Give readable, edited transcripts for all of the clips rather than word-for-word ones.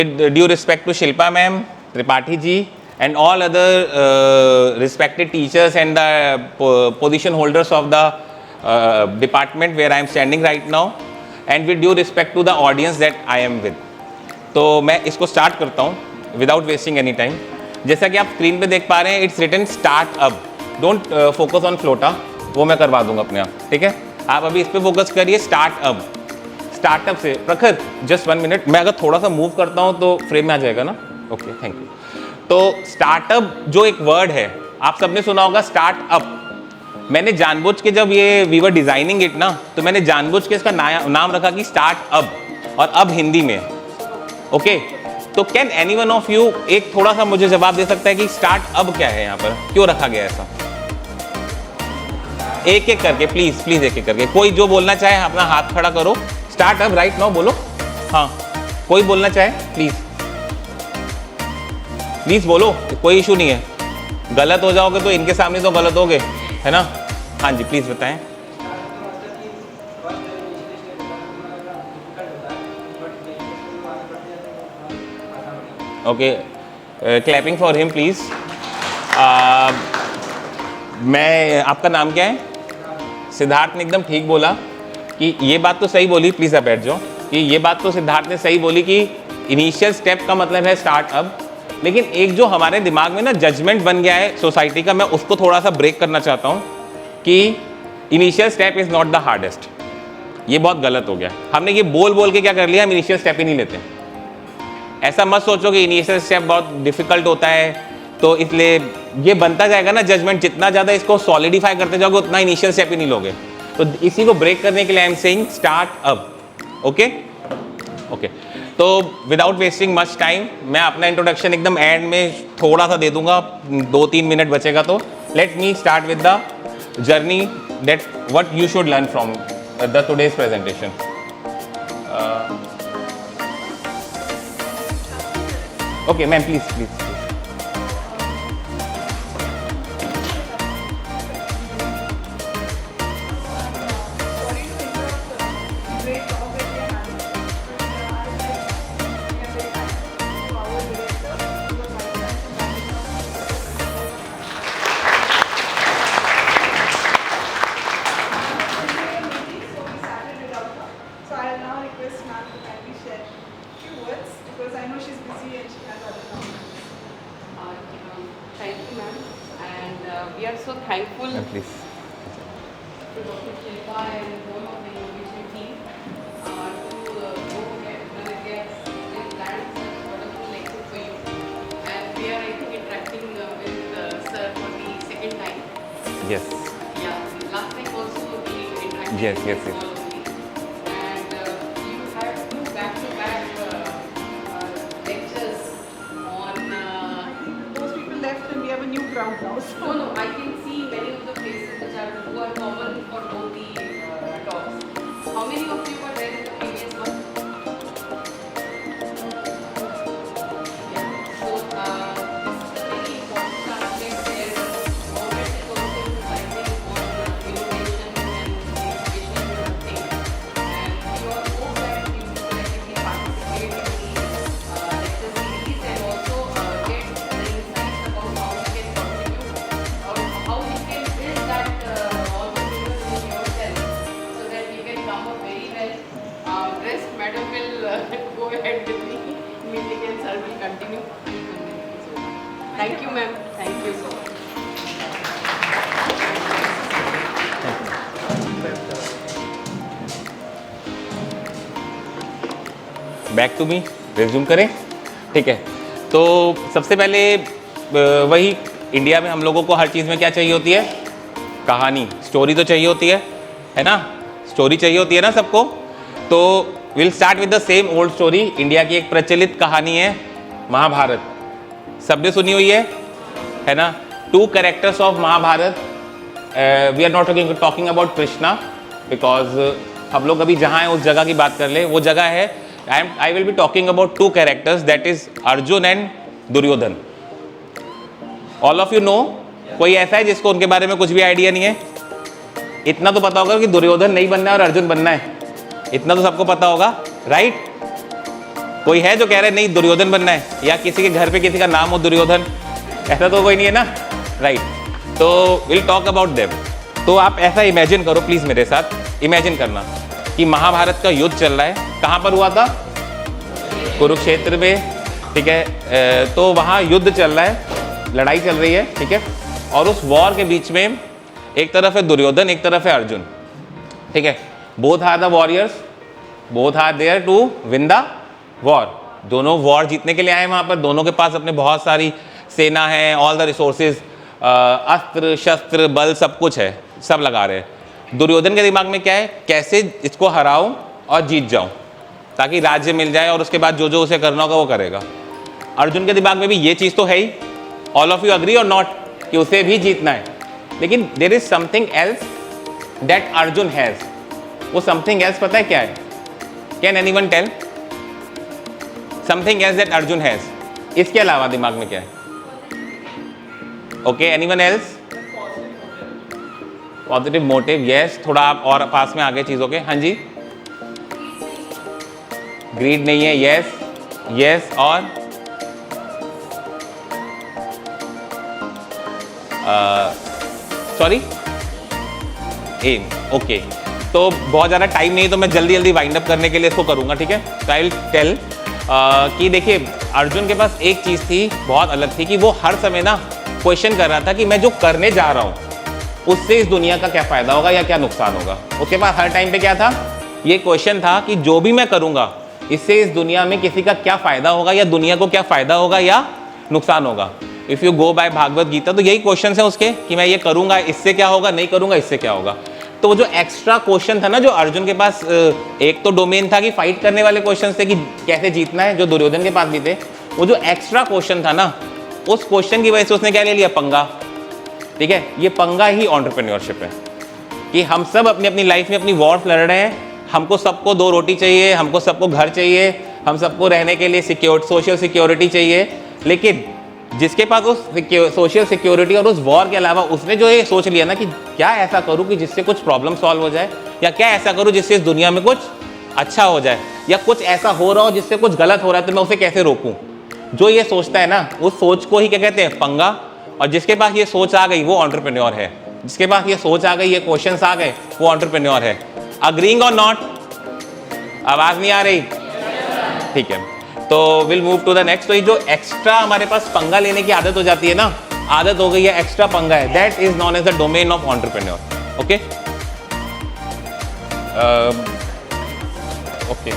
Due respect to Shilpa ma'am, Tripathi ji, and all other respected teachers and the position holders of the department where I am standing right now, and with due respect to the audience that I am with. तो मैं इसको start करता हूँ without wasting any time. जैसा कि आप screen पे देख पा रहे हैं, it's written start up, don't focus on Flota, वो मैं करवा दूंगा अपने आप, ठीक है। आप अभी इस पे फोकस करिए, स्टार्ट अप। स्टार्टअप से प्रखर जस्ट 1 मिनट, मैं अगर थोड़ा सा मूव करता हूँ तो फ्रेम में आ जाएगा ना, ओके थैंक यू। तो स्टार्टअप जो एक वर्ड है, आप सबने सुना होगा स्टार्टअप। मैंने जानबूझ के, जब ये वी वर डिजाइनिंग इट ना, तो मैंने जानबूझ के इसका नाम रखा कि स्टार्टअप, और अब हिंदी में, ओके। तो can any one of you एक थोड़ा सा मुझे जवाब दे सकता है कि स्टार्टअप क्या है, यहाँ पर क्यों रखा गया ऐसा? एक एक करके प्लीज प्लीज, एक एक करके। कोई जो बोलना चाहे अपना हाथ खड़ा करो। स्टार्टअप राइट नाउ बोलो, हाँ कोई बोलना चाहे प्लीज प्लीज बोलो, कोई इशू नहीं है। गलत हो जाओगे तो इनके सामने तो गलत होगे, है ना। हाँ जी प्लीज बताएं। Okay, clapping for him please. मैं, आपका नाम क्या है? सिद्धार्थ ने एकदम ठीक बोला कि ये बात तो सही बोली, प्लीज आप बैठ जाओ, कि ये बात तो सिद्धार्थ ने सही बोली कि इनिशियल स्टेप का मतलब है स्टार्टअप। लेकिन एक जो हमारे दिमाग में ना जजमेंट बन गया है सोसाइटी का, मैं उसको थोड़ा सा ब्रेक करना चाहता हूँ कि initial step is not the hardest. ये बहुत गलत हो गया। हमने ये बोल बोल के क्या कर लिया, हम इनिशियल स्टेप ही नहीं लेते। ऐसा मत सोचो कि इनिशियल स्टेप बहुत डिफिकल्ट होता है, तो इसलिए ये बनता जाएगा ना जजमेंट। जितना ज़्यादा इसको सॉलिडिफाई करते जाओगे उतना इनिशियल स्टेप ही नहीं लोगे। तो इसी को ब्रेक करने के लिए I am saying start up, okay okay. तो विदाउट वेस्टिंग मच टाइम, मैं अपना इंट्रोडक्शन एकदम एंड में थोड़ा सा दे दूंगा, 2-3 मिनट बचेगा। तो let me start with the journey that what you should learn from the today's presentation. Okay ma'am please please. We are so thankful Please. to Dr. Shilpa and all of the innovation team to go ahead because they have planned such wonderful lecture for you. And we are, I think, interacting with sir for the second time. Yes. Yeah, last time also we interacted Yes, yes, with yes. all of these. And you have two back-to-back lectures on... Those people left and we have a new crowd now. No, no, I can see many of the faces who are common for both the talks. How many of you were there in the previous one? Yeah. So this is a very important aspect where government is also emphasizing on innovation and education thing. And we all hope that you will actively participate in the lecture series and also get the insights about how you can contribute or how you can build that entrepreneur in yourself so that you can come up very well. Rest madam will go ahead with the meeting and sir will continue. So, thank you ma'am. Thank you so much. Back to me, resume करें, ठीक है। तो सबसे पहले वही, India में हम लोगों को हर चीज़ में क्या चाहिए होती है? कहानी, स्टोरी तो चाहिए होती है ना। स्टोरी चाहिए होती है ना सबको। तो will start with the same old story. India की एक प्रचलित कहानी है महाभारत, सबने सुनी हुई है ना। 2 characters of Mahabharat. We are not talking about Krishna because हम लोग अभी जहाँ हैं उस जगह की बात कर ले। वो जगह है, I will be talking about 2 characters, that is Arjun and Duryodhan. All of you know, कोई ऐसा है जिसको उनके बारे में कुछ भी आइडिया नहीं है? इतना तो पता होगा कि दुर्योधन नहीं बनना है और अर्जुन बनना है, इतना तो सबको पता होगा, राइट? कोई है जो कह रहे नहीं दुर्योधन बनना है, या किसी के घर पे किसी का नाम हो दुर्योधन? ऐसा तो कोई नहीं है ना, राइट? तो विल टॉक अबाउट देम। तो आप ऐसा इमेजिन करो प्लीज मेरे साथ, इमेजिन करना कि महाभारत का युद्ध चल रहा है। कहाँ पर हुआ था? कुरुक्षेत्र में, ठीक है। तो वहाँ युद्ध चल रहा है, लड़ाई चल रही है, ठीक है। और उस वॉर के बीच में एक तरफ है दुर्योधन, एक तरफ है अर्जुन, ठीक है। Both are the warriors, both are there to win the war. दोनों वॉर जीतने के लिए आए वहाँ पर, दोनों के पास अपने बहुत सारी सेना है, ऑल द रिसोर्सेज, अस्त्र शस्त्र बल सब कुछ है, सब लगा रहे हैं। दुर्योधन के दिमाग में क्या है? कैसे इसको हराऊं और जीत जाऊं ताकि राज्य मिल जाए, और उसके बाद जो जो उसे करना होगा वो करेगा। अर्जुन के दिमाग में भी ये चीज़ तो है ही। All of you agree or not कि उसे भी जीतना है, लेकिन there is something else that Arjun has. वो समथिंग एल्स पता है क्या है? Can anyone tell? Something else that Arjun has, इसके अलावा दिमाग में क्या है? Okay, anyone else? Positive motive, yes. थोड़ा आप और पास में आ गए चीज़ों के। हाँ जी, ग्रीड नहीं है, यस यस। और सॉरी, एम, ओके। तो बहुत ज़्यादा टाइम नहीं है, तो मैं जल्दी जल्दी वाइंड अप करने के लिए इसको करूँगा, ठीक है। तो आई विल टेल कि देखिए अर्जुन के पास एक चीज़ थी बहुत अलग थी, कि वो हर समय ना क्वेश्चन कर रहा था कि मैं जो करने जा रहा हूँ उससे इस दुनिया का क्या फ़ायदा होगा या क्या नुकसान होगा। उसके पास हर टाइम पे क्या था? ये क्वेश्चन था कि जो भी मैं करूँगा इससे इस दुनिया में किसी का क्या फ़ायदा होगा, या दुनिया को क्या फ़ायदा होगा या नुकसान होगा। If you go by Bhagavad Gita, तो यही क्वेश्चन है उसके कि मैं ये करूँगा इससे क्या होगा, नहीं करूँगा इससे क्या होगा। तो वो जो एक्स्ट्रा क्वेश्चन था ना जो अर्जुन के पास, एक तो डोमेन था कि फाइट करने वाले क्वेश्चन थे कि कैसे जीतना है, जो दुर्योधन के पास भी थे। वो जो एक्स्ट्रा क्वेश्चन था ना, उस क्वेश्चन की वजह से उसने क्या ले लिया? पंगा, ठीक है। ये पंगा ही एंटरप्रेन्योरशिप है कि हम सब अपनी अपनी लाइफ में अपनी वॉर्स लड़ रहे हैं। हमको सबको 2 रोटी चाहिए, हमको सबको घर चाहिए, हम सबको रहने के लिए सोशल सिक्योरिटी चाहिए, लेकिन जिसके पास उस सोशल सिक्योरिटी और उस वॉर के अलावा उसने जो ये सोच लिया ना कि क्या ऐसा करूं कि जिससे कुछ प्रॉब्लम सॉल्व हो जाए, या क्या ऐसा करूं जिससे इस दुनिया में कुछ अच्छा हो जाए, या कुछ ऐसा हो रहा हो जिससे कुछ गलत हो रहा है तो मैं उसे कैसे रोकूं। जो ये सोचता है ना, उस सोच को ही क्या कहते हैं? पंगा। और जिसके पास ये सोच आ गई वो एंटरप्रेन्योर है। जिसके पास ये सोच आ गई, ये क्वेश्चंस आ गए, वो एंटरप्रेन्योर है। अग्रीइंग और नॉट? आवाज नहीं आ रही? ठीक है, तो will move to the next. तो ये जो एक्स्ट्रा हमारे पास पंगा लेने की आदत हो जाती है ना, आदत हो गई है, एक्स्ट्रा पंगा है, that is non as the domain of entrepreneur. Okay okay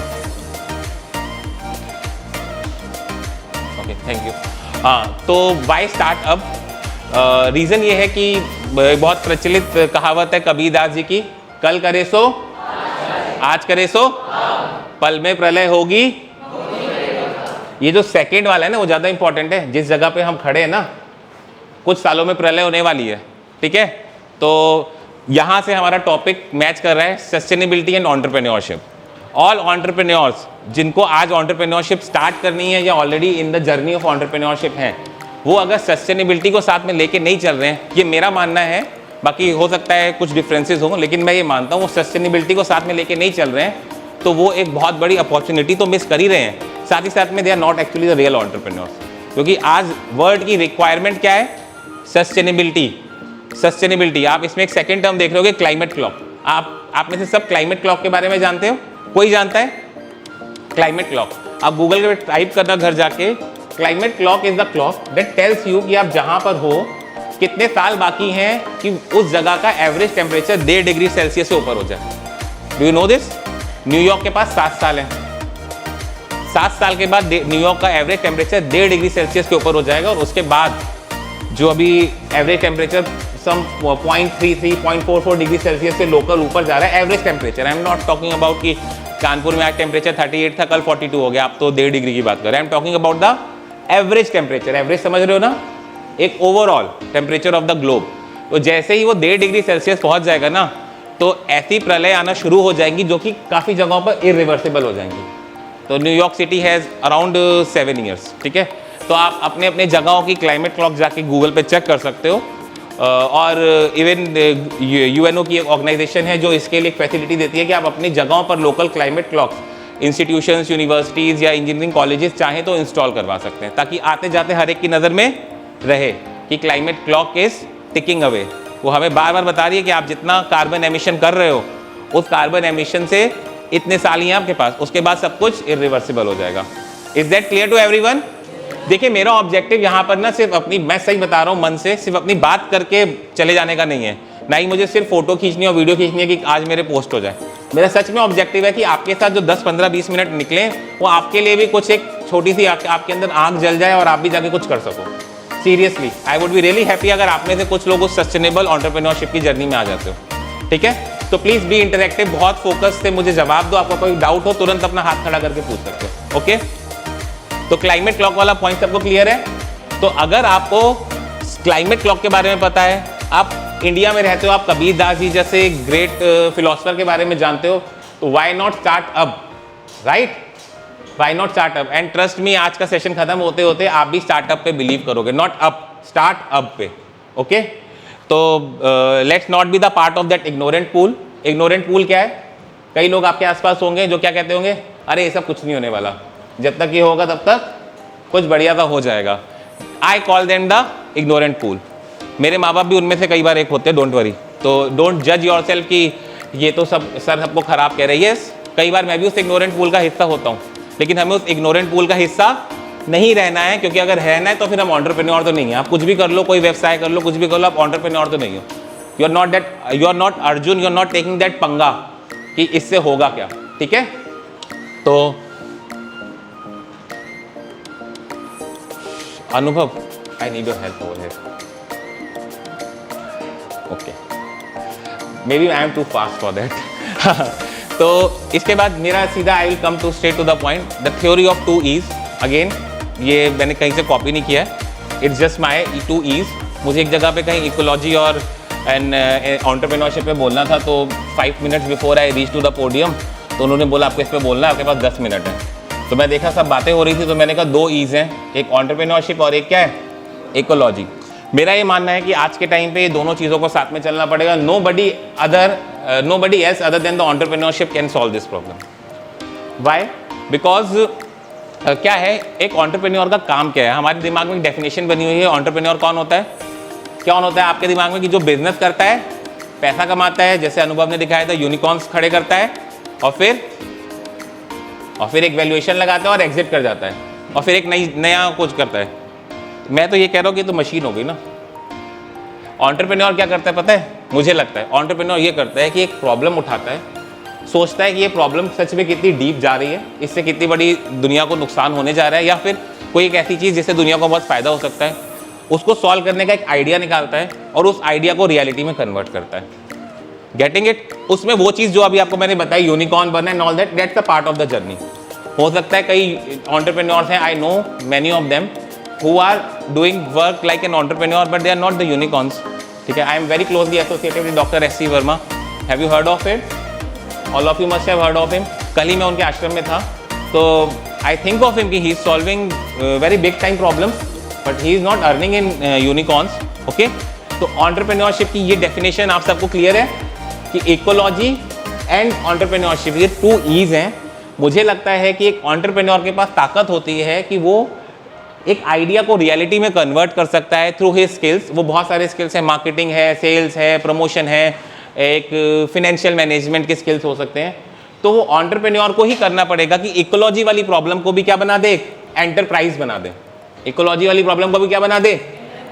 okay, thank you. हाँ, तो वाई स्टार्ट अप? रीज़न ये है कि बहुत प्रचलित कहावत है कबीरदास जी की, कल करे सो आज करे सो पल में प्रलय होगी। ये जो सेकंड वाला है ना वो ज़्यादा इंपॉर्टेंट है। जिस जगह पे हम खड़े हैं ना, कुछ सालों में प्रलय होने वाली है, ठीक है। तो यहाँ से हमारा टॉपिक मैच कर रहा है sustainability and entrepreneurship. All entrepreneurs जिनको आज एंटरप्रेन्योरशिप स्टार्ट करनी है या already in the journey of entrepreneurship हैं, वो अगर सस्टेनेबिलिटी को साथ में लेके नहीं चल रहे हैं, ये मेरा मानना है, बाकी हो सकता है कुछ डिफरेंसेस हों, लेकिन मैं ये मानता हूँ वो सस्टेनेबिलिटी को साथ में लेके नहीं चल रहे हैं तो वो एक बहुत बड़ी अपॉर्चुनिटी तो मिस कर ही रहे हैं। साथ ही साथ में they are not actually the real entrepreneurs, क्योंकि आज वर्ल्ड की रिक्वायरमेंट क्या है? सस्टेनेबिलिटी। सस्टेनेबिलिटी, आप इसमें एक सेकेंड टर्म देख रहे होगे, क्लाइमेट क्लॉक। आप में से सब क्लाइमेट क्लॉक के बारे में जानते हो? कोई जानता है क्लाइमेट क्लॉक? आप गूगल पे टाइप करना घर जाके, climate clock is the clock that tells you कि आप जहां पर हो कितने साल बाकी हैं कि उस जगह का एवरेज टेम्परेचर 1.5 डिग्री सेल्सियस से ऊपर हो जाए। Do you know this? New York के पास 7 साल हैं। 7 साल के बाद न्यूयॉर्क का एवरेज टेम्परेचर 1.5 डिग्री सेल्सियस के ऊपर हो जाएगा, और उसके बाद जो अभी एवरेज टेम्परेचर सम 0.33 0.44 डिग्री सेल्सियस से लोकल ऊपर जा रहा है average temperature. I am not talking about कि कानपुर में आज टेम्परेचर 38 था, कल 42 हो गया, आप तो 1.5 डिग्री की बात कर रहे हैं। I am talking about the average temperature. Average समझ रहे हो ना? एक overall temperature of the globe. तो जैसे ही वो 1.5 डिग्री सेल्सियस पहुंच जाएगा ना, तो ऐसी प्रलय आना शुरू हो जाएंगी जो कि काफ़ी जगहों पर इरिवर्सिबल हो जाएंगी। तो New York city has around 7 years, ठीक है। तो आप अपने अपने जगहों की क्लाइमेट क्लॉक जाके गूगल पे चेक कर सकते हो, और इवन UNO की एक ऑर्गेनाइजेशन है जो इसके लिए एक फैसिलिटी देती है कि आप अपनी जगहों पर local climate clocks institutions, universities या इंजीनियरिंग कॉलेजेस चाहें तो इंस्टॉल करवा सकते हैं, ताकि आते जाते हर एक की नज़र में रहे कि climate clock is ticking away. वो हमें बार बार बता रही है कि आप जितना कार्बन एमिशन कर रहे हो, उस कार्बन एमिशन से इतने साल ही हैं आपके पास, उसके बाद सब कुछ इरिवर्सिबल हो जाएगा। Is that clear to everyone? देखिए, मेरा ऑब्जेक्टिव यहाँ पर ना सिर्फ अपनी, मैं सही बता रहा हूँ मन से, सिर्फ अपनी बात करके चले जाने का नहीं है, ना ही मुझे सिर्फ फोटो खींचनी और वीडियो खींचनी है कि आज मेरे पोस्ट हो जाए। मेरा सच में ऑब्जेक्टिव है कि आपके साथ जो 10, 15, 20 मिनट निकले वो आपके लिए भी कुछ एक छोटी सी आपके अंदर आग जल जाए और आप भी जाके कुछ कर सको। Seriously I would be really happy अगर आप में से कुछ लोग उस सस्टेनेबल एंटरप्रेन्योरशिप की जर्नी में आ जाते हो। ठीक है, तो प्लीज बी इंटरेक्टिव, बहुत फोकस से मुझे जवाब दो। आपको कोई डाउट हो तुरंत अपना हाथ खड़ा करके पूछ सकते हो। ओके, तो क्लाइमेट क्लॉक वाला पॉइंट सबको क्लियर है? तो अगर आपको क्लाइमेट क्लॉक के बारे में पता है, आप इंडिया में रहते हो, आप कबीर दास जी जैसे ग्रेट फिलोसफर के बारे में जानते हो, तो व्हाई नॉट स्टार्ट अब, राइट? व्हाई नॉट स्टार्ट अब? एंड ट्रस्ट मी, आज का सेशन खत्म होते होते आप भी स्टार्टअप पे बिलीव करोगे, नॉट अप, स्टार्ट अप पे। ओके, तो let's not be the part of that ignorant pool. Ignorant pool क्या है? कई लोग आपके आसपास होंगे जो क्या कहते होंगे, अरे ये सब कुछ नहीं होने वाला, जब तक ये होगा तब तक कुछ बढ़िया सा हो जाएगा। I call them the ignorant pool. मेरे माँ बाप भी उनमें से कई बार एक होते हैं, डोंट वरी। तो डोंट जज योर सेल्फ कि ये तो सब सर सबको खराब कह रही है। कई बार मैं भी उस इग्नोरेंट पूल का हिस्सा होता हूँ, लेकिन हमें उस इग्नोरेंट पूल का हिस्सा नहीं रहना है, क्योंकि अगर रहना है तो फिर हम एंटरप्रेन्योर तो नहीं है। आप कुछ भी कर लो, कोई व्यवसाय कर लो, कुछ भी कर लो, आप एंटरप्रेन्योर तो नहीं हो। You are not that, you are not Arjun, you are not taking that पंगा कि इससे होगा क्या। ठीक है, तो Anubhav, I need your help over here. Okay, maybe I am too fast for that. तो इसके बाद मेरा सीधा I will come to straight to the point, the theory of 2 E's। अगेन ये मैंने कहीं से कॉपी नहीं किया है, इट्स जस्ट माई 2 E's। मुझे एक जगह पे कहीं इकोलॉजी और एंड एंटरप्रेन्योरशिप पे बोलना था, तो 5 minutes before I reach to the podium तो उन्होंने बोला आपको इस पे बोलना है, आपके पास 10 मिनट है। तो मैं देखा सब बातें हो रही थी, तो मैंने कहा 2 E's हैं, एक एंटरप्रेन्योरशिप और एक क्या है, इकोलॉजी। मेरा ये मानना है कि आज के टाइम पे ये दोनों चीज़ों को साथ में चलना पड़ेगा। nobody else other than the entrepreneurship can solve this problem। Why? Because क्या है, एक एंटरप्रेन्योर का काम क्या है? हमारे दिमाग में एक डेफिनेशन बनी हुई है, एंटरप्रेन्योर कौन होता है, क्या होता है आपके दिमाग में, कि जो बिजनेस करता है, पैसा कमाता है, जैसे अनुभव ने दिखाया था, यूनिकॉर्न्स खड़े करता है और फिर एक वैल्यूएशन लगाता है और एग्जिट कर जाता है और फिर एक नया कुछ करता है। मैं तो ये कह रहा हूँ कि तो मशीन हो गई ना। एंटरप्रेन्योर क्या करता है पता है? मुझे लगता है एंटरप्रेन्योर ये करता है कि एक प्रॉब्लम उठाता है, सोचता है कि ये प्रॉब्लम सच में कितनी डीप जा रही है, इससे कितनी बड़ी दुनिया को नुकसान होने जा रहा है, या फिर कोई एक ऐसी चीज़ जिससे दुनिया को बहुत फ़ायदा हो सकता है, उसको सॉल्व करने का एक आइडिया निकालता है और उस आइडिया को रियलिटी में कन्वर्ट करता है। Getting it? उसमें वो चीज़ जो अभी आपको मैंने बताई, यूनिकॉर्न बनना and all that, that's a part of the journey. हो सकता है कई एंटरप्रेन्योर्स हैं, I know many of them who are doing work like an entrepreneur but they are not the unicorns। ठीक है, I am very closely associated with Dr. S.C. Verma। Have you heard of it? All of you must have heard of him। कल ही मैं उनके आश्रम में था, तो I think of him कि he is solving very big time problems but he is not earning in unicorns। Okay, तो entrepreneurship की ये definition आप सबको clear है कि ecology and entrepreneurship ये 2 E's हैं। मुझे लगता है कि एक entrepreneur के पास ताकत होती है कि वो एक आइडिया को रियलिटी में कन्वर्ट कर सकता है थ्रू हिज स्किल्स। वो बहुत सारे स्किल्स हैं, मार्केटिंग है, सेल्स है, प्रमोशन है, एक फिनेंशियल मैनेजमेंट के स्किल्स हो सकते हैं। तो वो एंटरप्रेन्योर को ही करना पड़ेगा कि इकोलॉजी वाली प्रॉब्लम को भी क्या बना दे, एंटरप्राइज बना दे। इकोलॉजी वाली प्रॉब्लम को भी क्या बना दे,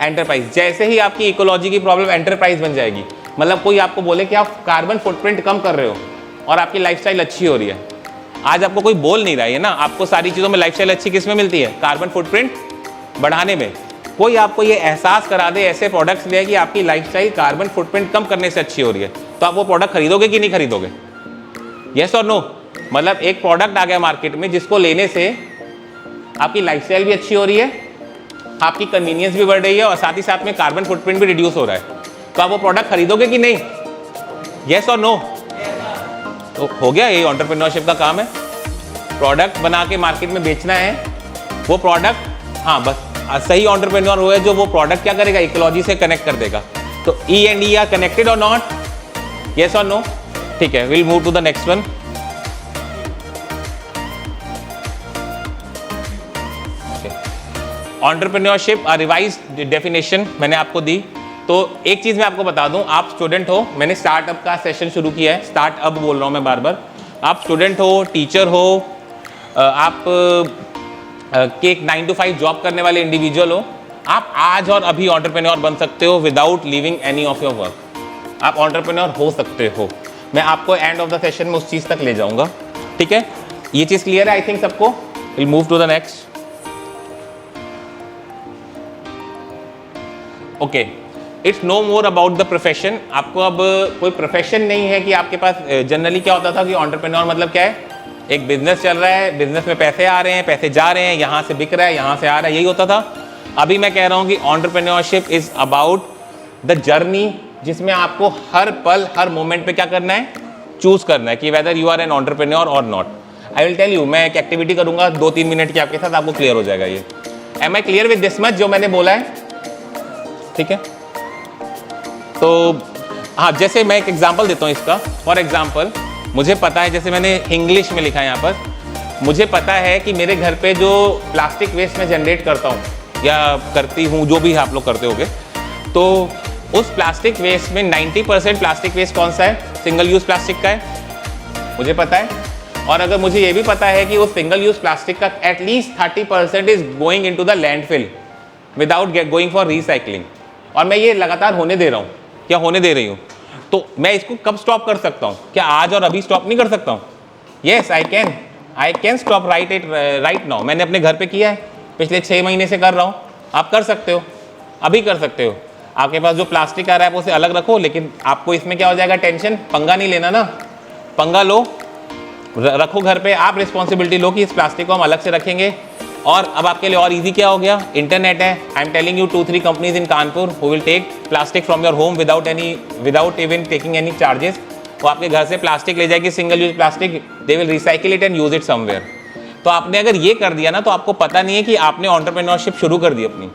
एंटरप्राइज। जैसे ही आपकी इकोलॉजी की प्रॉब्लम एंटरप्राइज बन जाएगी, मतलब कोई आपको बोले कि आप कार्बन फुटप्रिंट कम कर रहे हो और आपकी लाइफस्टाइल अच्छी हो रही है। आज आपको कोई बोल नहीं रहा है ना, आपको सारी चीज़ों में लाइफस्टाइल अच्छी किस में मिलती है, कार्बन फुटप्रिंट बढ़ाने में। कोई आपको ये एहसास करा दे, ऐसे प्रोडक्ट्स ले कि आपकी लाइफस्टाइल कार्बन फुटप्रिंट कम करने से अच्छी हो रही है, तो आप वो प्रोडक्ट खरीदोगे कि नहीं खरीदोगे? Yes or no? मतलब एक प्रोडक्ट आ गया मार्केट में जिसको लेने से आपकी लाइफस्टाइल भी अच्छी हो रही है, आपकी कन्वीनियंस भी बढ़ रही है और साथ ही साथ में कार्बन फुटप्रिंट भी रिड्यूस हो रहा है, तो आप वो प्रोडक्ट खरीदोगे कि नहीं? Yes or no? तो हो गया, ये एंटरप्रेन्योरशिप का काम है। प्रोडक्ट बना के मार्केट में बेचना है। वो प्रोडक्ट, हाँ बस सही एंटरप्रेन्योर हुए जो वो प्रोडक्ट क्या करेगा, इकोलॉजी से कनेक्ट कर देगा। तो E and E are connected or not? Yes or no? ठीक है, will move to the next one. Entrepreneurship revised definition मैंने आपको दी। तो एक चीज़ मैं आपको बता दूं, आप स्टूडेंट हो, मैंने स्टार्टअप का सेशन शुरू किया है, स्टार्टअप बोल रहा हूँ मैं बार बार। आप स्टूडेंट हो, टीचर हो, आप के एक 9 to 5 जॉब करने वाले इंडिविजुअल हो, आप आज और अभी एंटरप्रेन्योर बन सकते हो without leaving any of your work. आप एंटरप्रेन्योर हो सकते हो। मैं आपको एंड ऑफ द सेशन में उस चीज़ तक ले जाऊंगा, ठीक है? ये चीज़ क्लियर है आई थिंक सबको। Will move to the next. Okay, it's no more about the profession. आपको अब कोई प्रोफेशन नहीं है कि आपके पास। जनरली क्या होता था कि एंटरप्रेन्योर मतलब क्या है, एक बिजनेस चल रहा है, बिजनेस में पैसे आ रहे हैं, पैसे जा रहे हैं, यहाँ से बिक रहा है, यहाँ से आ रहा है, यही होता था। अभी मैं कह रहा हूँ कि entrepreneurship is about the journey, जिसमें आपको हर पल हर मोमेंट पे क्या करना है, चूज करना है कि whether you are an entrepreneur और not. I will tell you, मैं एक एक्टिविटी करूंगा 2-3 मिनट की आपके साथ, आपको क्लियर हो जाएगा ये। Am I clear with this much जो मैंने बोला है? ठीक है, तो हाँ, जैसे मैं एक एग्जांपल देता हूँ इसका। फॉर एग्जांपल, मुझे पता है, जैसे मैंने इंग्लिश में लिखा है यहाँ पर, मुझे पता है कि मेरे घर पे जो प्लास्टिक वेस्ट मैं जनरेट करता हूँ या करती हूँ, जो भी आप लोग करते होगे, तो उस प्लास्टिक वेस्ट में 90% प्लास्टिक वेस्ट कौन सा है, सिंगल यूज प्लास्टिक का है, मुझे पता है। और अगर मुझे ये भी पता है कि उस सिंगल यूज प्लास्टिक का at least 30% is going into the landfill without going for recycling, और मैं ये लगातार होने दे रहा हूँ, क्या होने दे रही हूँ, तो मैं इसको कब स्टॉप कर सकता हूँ? क्या आज और अभी स्टॉप नहीं कर सकता हूँ? Yes, I can stop right now. मैंने अपने घर पे किया है, पिछले 6 महीने से कर रहा हूँ। आप कर सकते हो, अभी कर सकते हो। आपके पास जो प्लास्टिक आ रहा है वो उसे अलग रखो, लेकिन आपको इसमें क्या हो जाएगा, टेंशन, पंगा नहीं लेना ना। पंगा लो, रखो घर पे, आप रिस्पॉन्सिबिलिटी लो कि इस प्लास्टिक को हम अलग से रखेंगे। और अब आपके लिए और इजी क्या हो गया, इंटरनेट है। I am telling you 2-3 companies in Kanpur who will take plastic from your home without even taking any charges. वो आपके घर से प्लास्टिक ले जाएगी, single use plastic, they will recycle it and use it somewhere. तो आपने अगर ये कर दिया ना, तो आपको पता नहीं है कि आपने एंटरप्रेन्योरशिप शुरू कर दी अपनी।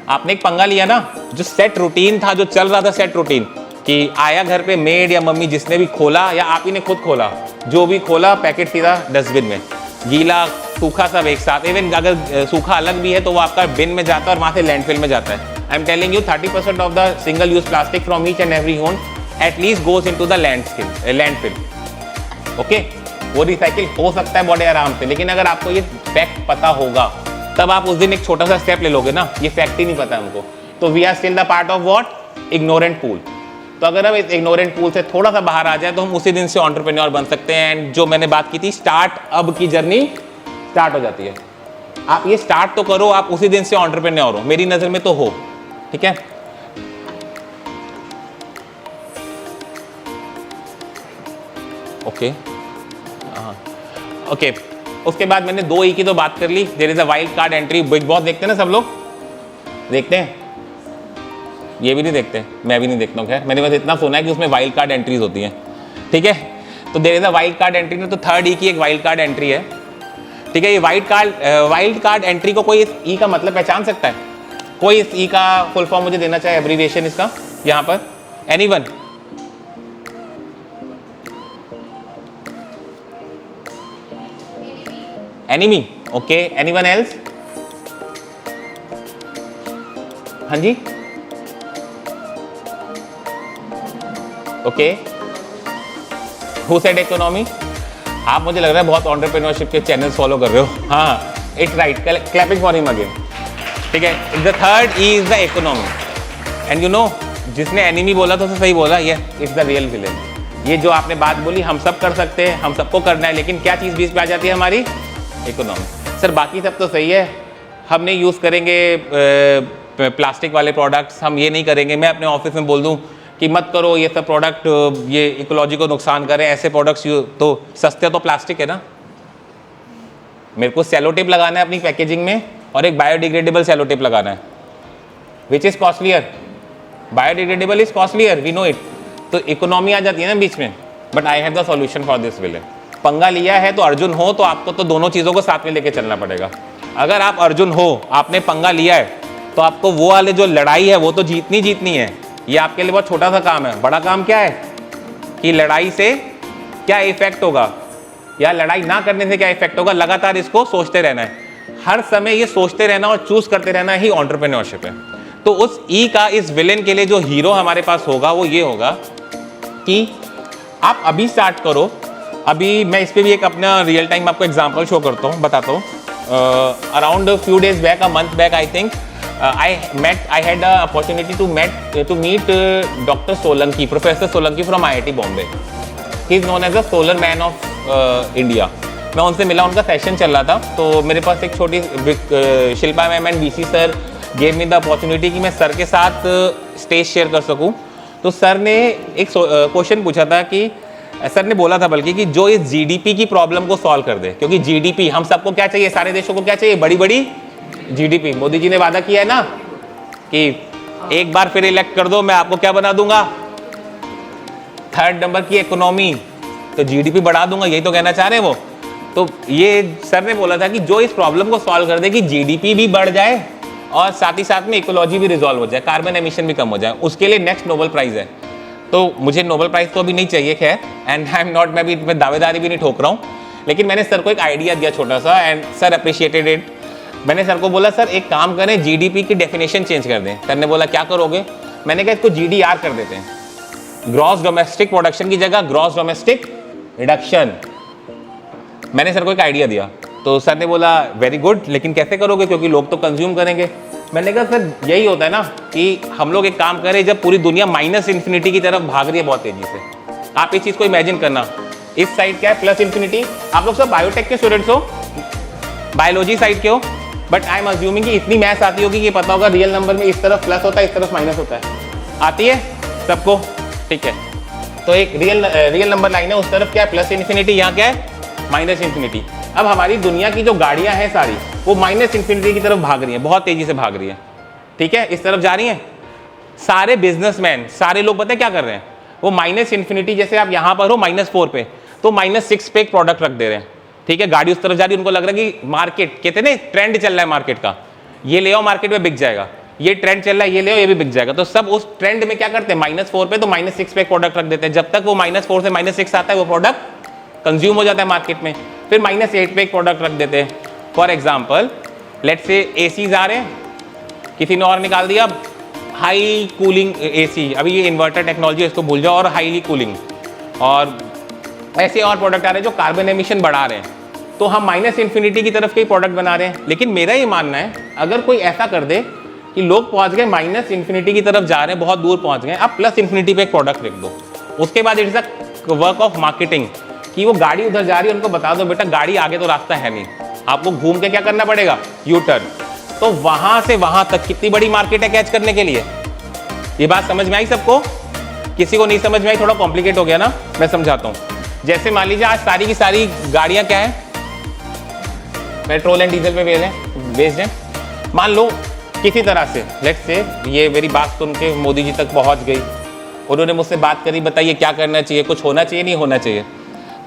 आपने एक पंगा लिया ना, जो सेट रूटीन था, जो चल रहा था सेट रूटीन, कि आया घर पे मेड या मम्मी जिसने भी खोला, या आप ही ने खुद खोला, जो भी खोला पैकेट सीधा डस्टबिन में, गीला सूखा सब एक साथ। इवन अगर सूखा अलग भी है तो वो आपका बिन में जाता है और वहाँ से लैंडफिल में जाता है। I am telling you 30% of the single use plastic from each and every home at least goes into the landfill. Okay, वो रिसाइकिल हो सकता है बड़े आराम से, लेकिन अगर आपको ये फैक्ट पता होगा तब आप उस दिन एक छोटा सा स्टेप ले लोगे ना। ये फैक्ट ही नहीं पता हमको, तो we are still the part of what, ignorant pool. तो अगर हम इस इग्नोरेंट पूल से थोड़ा सा बाहर आ जाए तो हम उसी दिन से एंटरप्रेन्योर बन सकते हैं। एंड जो मैंने बात की थी, स्टार्ट अब की जर्नी स्टार्ट हो जाती है। आप ये स्टार्ट तो करो, आप उसी दिन से एंटरप्रेन्योर हो, मेरी नजर में तो हो। ठीक है, ओके ओके। उसके बाद मैंने 2E की तो बात कर ली। There is a wild card entry. Bigg Boss देखते हैं ना सब लोग, देखते हैं? ये भी नहीं देखते, मैं भी नहीं देखता हूँ। खैर, मैंने बस इतना सुना है कि उसमें वाइल्ड कार्ड एंट्रीज होती हैं। ठीक है, तो there is a wild card entry, तो 3rd E की एक वाइल्ड कार्ड एंट्री है। ठीक है, ये वाइल्ड कार्ड एंट्री को कोई इस E का मतलब पहचान सकता है? कोई इस E का फुल फॉर्म मुझे देना चाहे, एब्रीविएशन इसका यहाँ पर? Anyone? Enemy, okay. Anyone else? हाँ जी, ओके। Who said economy? आप, मुझे लग रहा है बहुत एंटरप्रेन्योरशिप के चैनल फॉलो कर रहे हो। हाँ, it's right, clapping for him again. ठीक है, the 3rd E is the economy. And you know, जिसने एनिमी बोला तो सही बोला, ये इट्स द रियल विलेन। ये जो आपने बात बोली, हम सब कर सकते हैं, हम सबको करना है, लेकिन क्या चीज़ बीच पे आ जाती है हमारी? इकोनॉमी। सर बाकी सब तो सही है, हम नहीं यूज़ करेंगे प्लास्टिक वाले प्रोडक्ट्स, हम ये नहीं करेंगे। मैं अपने ऑफिस में बोल दूं कि मत करो ये सब प्रोडक्ट, ये इकोलॉजी को नुकसान करें, ऐसे प्रोडक्ट्स तो सस्ते तो प्लास्टिक है ना। मेरे को सेलो टेप लगाना है अपनी पैकेजिंग में, और एक बायोडिग्रेडेबल सेलो टेप लगाना है, which is costlier. Biodegradable is costlier, we know it. तो इकोनॉमी आ जाती है ना बीच में, but I have the solution for this villain. पंगा लिया है तो अर्जुन हो, तो आपको तो दोनों चीज़ों को साथ में लेके चलना पड़ेगा। अगर आप अर्जुन हो, आपने पंगा लिया है, तो आपको वो वाले जो लड़ाई है वो तो जीतनी है। ये आपके लिए बहुत छोटा सा काम है। बड़ा काम क्या है कि लड़ाई से क्या इफेक्ट होगा, या लड़ाई ना करने से क्या इफेक्ट होगा, लगातार इसको सोचते रहना है। हर समय ये सोचते रहना और चूज करते रहना ही एंटरप्रेन्योरशिप है। तो उस ई का इस विलेन के लिए जो हीरो हमारे पास होगा वो ये होगा कि आप अभी स्टार्ट करो। अभी मैं इस पे भी एक अपना रियल टाइम आपको एग्जांपल शो करता हूँ, बताता हूँ। Around few days back, a month back I think, I had the opportunity to meet Dr. Solanki, Professor Solanki from IIT Bombay. He is known as the solar man of India. मैं उनसे मिला, उनका session चल रहा था, तो मेरे पास एक छोटी Shilpa ma'am and BC sir gave me the opportunity कि मैं सर के साथ स्टेज शेयर कर सकूं। तो सर ने एक क्वेश्चन पूछा था कि सर ने बोला था बल्कि कि जो इस जीडीपी की प्रॉब्लम को सॉल्व कर दे, क्योंकि जीडीपी हम सबको क्या चाहिए, सारे देशों को क्या चाहिए, बड़ी बड़ी जीडीपी। मोदी जी ने वादा किया है ना कि एक बार फिर इलेक्ट कर दो, मैं आपको क्या बना दूंगा, 3rd नंबर की इकोनॉमी, तो जीडीपी बढ़ा दूंगा, यही तो कहना चाह रहे हैं वो। तो ये सर ने बोला था कि जो इस प्रॉब्लम को सॉल्व कर दे कि जीडीपी भी बढ़ जाए और साथ ही साथ में इकोलॉजी भी रिजॉल्व हो जाए, कार्बन एमिशन भी कम हो जाए, उसके लिए नेक्स्ट नोबेल प्राइज है। तो मुझे नोबेल प्राइज तो अभी नहीं चाहिए खैर, एंड आई एम नॉट, मैं दावेदारी भी नहीं ठोक रहा हूँ, लेकिन मैंने सर को एक आइडिया दिया छोटा सा एंड सर अप्रिशिएटेड इट। मैंने सर को बोला सर एक काम करें, जीडीपी की डेफिनेशन चेंज कर दें। सर ने बोला क्या करोगे? मैंने कहा इसको जीडीआर कर देते हैं, ग्रॉस डोमेस्टिक प्रोडक्शन की जगह ग्रॉस डोमेस्टिक रिडक्शन। मैंने सर को एक आइडिया दिया, तो सर ने बोला वेरी गुड, लेकिन कैसे करोगे, क्योंकि लोग तो कंज्यूम करेंगे। मैंने कहा सर यही होता है ना कि हम लोग एक काम करें, जब पूरी दुनिया माइनस इन्फिनिटी की तरफ भाग रही है बहुत तेजी से, आप इस चीज़ को इमेजिन करना, इस साइड क्या है प्लस इन्फिनिटी। आप लोग सब बायोटेक के स्टूडेंट्स हो, बायोलॉजी साइड के हो, बट आई एम अज्यूमिंग कि इतनी मैथ्स आती होगी कि पता होगा रियल नंबर में इस तरफ प्लस होता है, इस तरफ माइनस होता है। आती है सबको? ठीक है, तो एक रियल नंबर लाइन है, उस तरफ क्या है प्लस इन्फिनिटी, यहाँ क्या है माइनस इन्फिनिटी। अब हमारी दुनिया की जो गाड़ियाँ हैं सारी वो माइनस इन्फिनिटी की तरफ भाग रही हैं, बहुत तेजी से भाग रही है, ठीक है, इस तरफ जा रही हैं। सारे बिजनेसमैन, सारे लोग पता है क्या कर रहे हैं, वो माइनस इन्फिनिटी, जैसे आप यहाँ पर हो -4 पे, तो -6 पे एक प्रोडक्ट रख दे रहे हैं, ठीक है, गाड़ी उस तरफ जा रही है, उनको लग रहा है कि मार्केट, कहते हैं ट्रेंड चल रहा है मार्केट का, ये ले आओ मार्केट में बिक जाएगा, ये ट्रेंड चल रहा है ये ले आओ ये भी बिक जाएगा। तो सब उस ट्रेंड में क्या करते हैं, -4 पे तो -6 पे एक प्रोडक्ट रख देते हैं। जब तक वो -4 से -6 आता है वो प्रोडक्ट कंज्यूम हो जाता है मार्केट में, फिर -8 पे एक प्रोडक्ट रख देते हैं। For example let's say ACs आ रहे हैं, किसी ने और निकाल दिया हाई कूलिंग एसी, अभी ये इन्वर्टर टेक्नोलॉजी है इसको भूल जाओ, और हाईली कूलिंग, और ऐसे और प्रोडक्ट आ रहे हैं जो कार्बन एमिशन बढ़ा रहे हैं। तो हम माइनस इन्फिनिटी की तरफ के प्रोडक्ट बना रहे हैं। लेकिन मेरा ये मानना है अगर कोई ऐसा कर दे कि लोग पहुंच गए माइनस इन्फिनिटी की तरफ जा रहे हैं, बहुत दूर पहुंच गए, आप प्लस इन्फिनिटी पे एक प्रोडक्ट रख दो, उसके बाद it's a work of marketing कि वो गाड़ी उधर जा रही है, उनको बता दो बेटा गाड़ी आगे तो रास्ता है नहीं, आपको घूम के क्या करना पड़ेगा, यू टर्न। तो वहां से वहां तक कितनी बड़ी मार्केट है कैच करने के लिए। ये बात समझ में आई सबको? किसी को नहीं समझ में आई? थोड़ा कॉम्प्लिकेट हो गया ना, मैं समझाता हूँ। जैसे मान लीजिए आज सारी की सारी गाड़ियां क्या है, पेट्रोल एंड डीजल पे बेस्ड है। मान लो किसी तरह से लेट्स से ये मेरी बात सुन के मोदी जी तक पहुंच गई, उन्होंने मुझसे बात करी, बताइए क्या करना चाहिए, कुछ होना चाहिए नहीं होना चाहिए।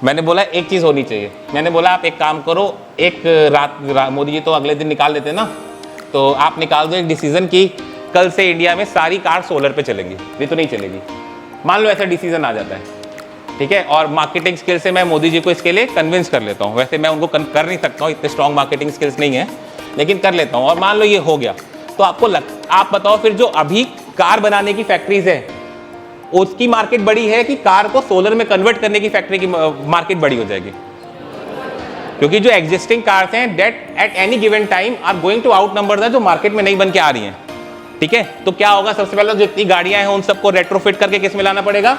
मैंने बोला एक चीज़ होनी चाहिए, मैंने बोला आप एक काम करो, एक रात मोदी जी तो अगले दिन निकाल देते ना, तो आप निकाल दो एक डिसीजन की कल से इंडिया में सारी कार सोलर पे चलेंगी, ये तो नहीं चलेगी। मान लो ऐसा डिसीजन आ जाता है, ठीक है, और मार्केटिंग स्किल से मैं मोदी जी को इसके लिए कन्विंस कर लेता हूँ। वैसे मैं उनको कर नहीं सकता हूँ, इतने स्ट्रॉन्ग मार्केटिंग स्किल्स नहीं है, लेकिन कर लेता हूँ। और मान लो ये हो गया, तो आप बताओ फिर जो अभी कार बनाने की फैक्ट्रीज है उसकी मार्केट बड़ी है कि कार को सोलर में कन्वर्ट करने की फैक्ट्री की मार्केट बड़ी हो जाएगी? क्योंकि जो एग्जिस्टिंग कार्स हैं that at any given time are going to outnumber जो मार्केट में नहीं बन के आ रही हैं, ठीक है। तो क्या होगा, सबसे पहले जो इतनी गाड़ियां हैं उन सबको रेट्रोफिट करके किस में लाना पड़ेगा,